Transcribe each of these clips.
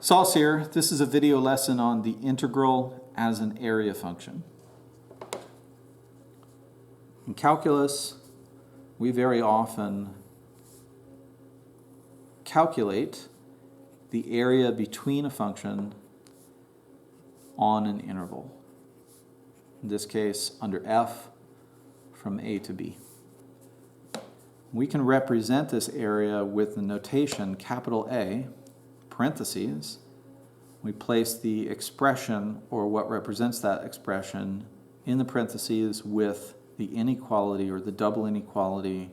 Sauce here. This is a video lesson on the integral as an area function. In calculus, we very often calculate the area between a function on an interval. In this case, under f from a to b. We can represent this area with the notation capital A, parentheses. We place the expression, or what represents that expression, in the parentheses with the inequality or the double inequality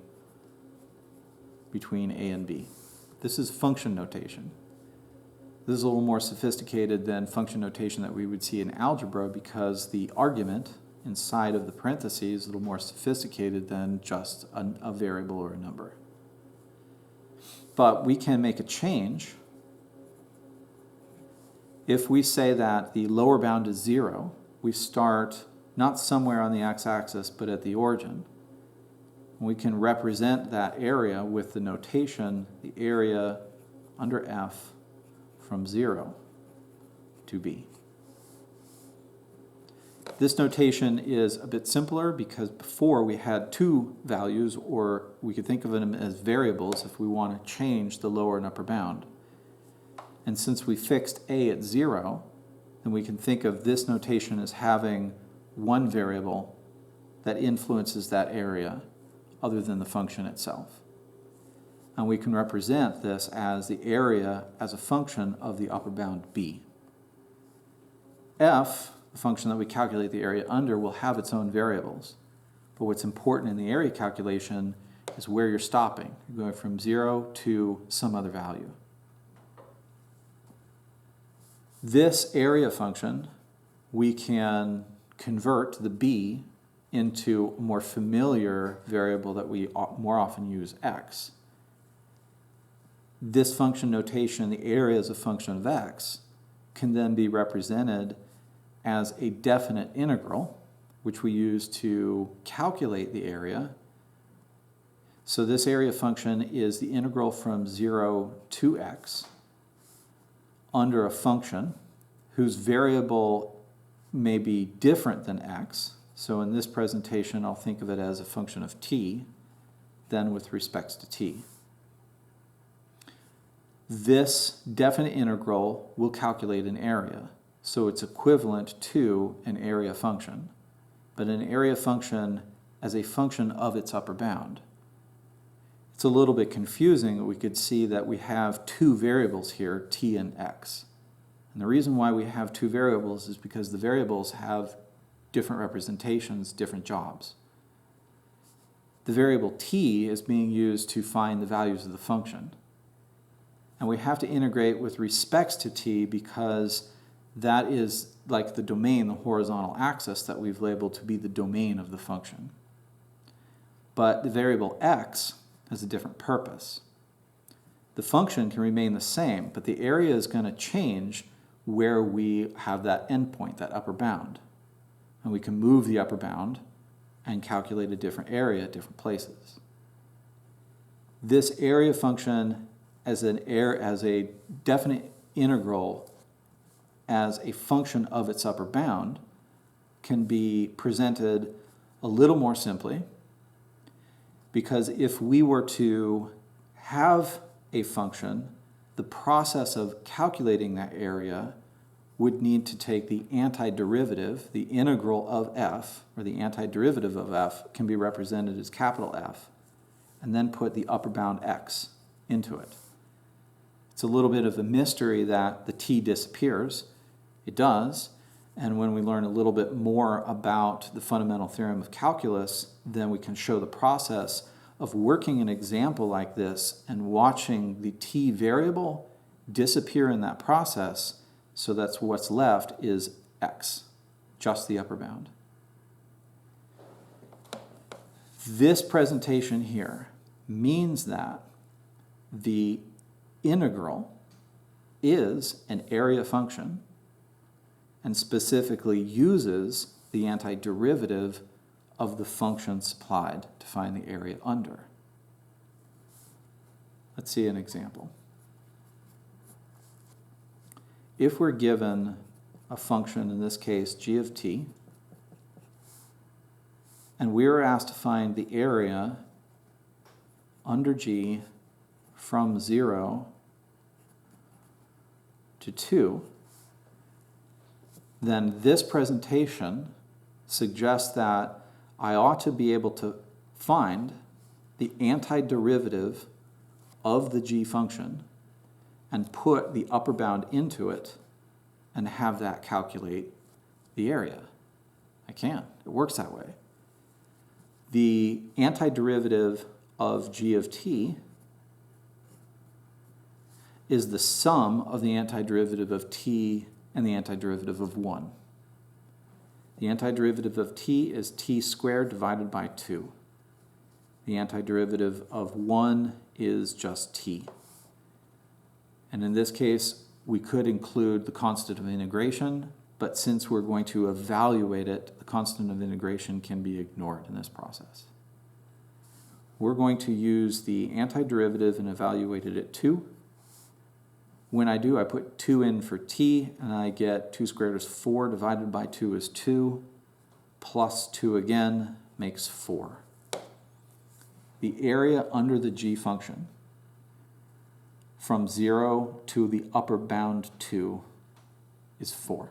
between a and b. This is function notation. This is a little more sophisticated than function notation that we would see in algebra because the argument inside of the parentheses is a little more sophisticated than just a variable or a number. But we can make a change if we say that the lower bound is 0. We start not somewhere on the x-axis but at the origin. We can represent that area with the notation, the area under f from 0 to b. This notation is a bit simpler because before we had two values, or we could think of them as variables if we want to change the lower and upper bound. And since we fixed a at 0, then we can think of this notation as having one variable that influences that area other than the function itself. And we can represent this as the area as a function of the upper bound b. F, the function that we calculate the area under, will have its own variables. But what's important in the area calculation is where you're stopping. You're going from 0 to some other value. This area function, we can convert the b into a more familiar variable that we more often use, x. This function notation, the area as a function of x, can then be represented as a definite integral, which we use to calculate the area. So this area function is the integral from 0 to x under a function whose variable may be different than x. So in this presentation, I'll think of it as a function of t, then with respect to t. This definite integral will calculate an area. So it's equivalent to an area function, but an area function as a function of its upper bound. It's a little bit confusing. We could see that we have two variables here, t and x. And the reason why we have two variables is because the variables have different representations, different jobs. The variable t is being used to find the values of the function. And we have to integrate with respects to t because that is like the domain, the horizontal axis that we've labeled to be the domain of the function. But the variable x has a different purpose. The function can remain the same, but the area is going to change where we have that endpoint, that upper bound. And we can move the upper bound and calculate a different area at different places. This area function as a definite integral as a function of its upper bound can be presented a little more simply, because if we were to have a function, the process of calculating that area would need to take the antiderivative, the integral of f, or the antiderivative of f can be represented as capital F, and then put the upper bound x into it. It's a little bit of a mystery that the t disappears. It does, and when we learn a little bit more about the fundamental theorem of calculus, then we can show the process of working an example like this and watching the t variable disappear in that process, so that's what's left is x, just the upper bound. This presentation here means that the integral is an area function and specifically uses the antiderivative of the function supplied to find the area under. Let's see an example. if we're given a function, in this case g of t, and we are asked to find the area under g from 0 to 2, then this presentation suggests that I ought to be able to find the antiderivative of the g function and put the upper bound into it and have that calculate the area. I can. It works that way. The antiderivative of g of t is the sum of the antiderivative of t and the antiderivative of 1. The antiderivative of t is t squared divided by 2. The antiderivative of 1 is just t. And in this case, we could include the constant of integration, but since we're going to evaluate it, the constant of integration can be ignored in this process. We're going to use the antiderivative and evaluate it at 2. When I do, I put 2 in for t, and I get 2 squared is 4, divided by 2 is 2, plus 2 again makes 4. The area under the g function from 0 to the upper bound 2 is 4.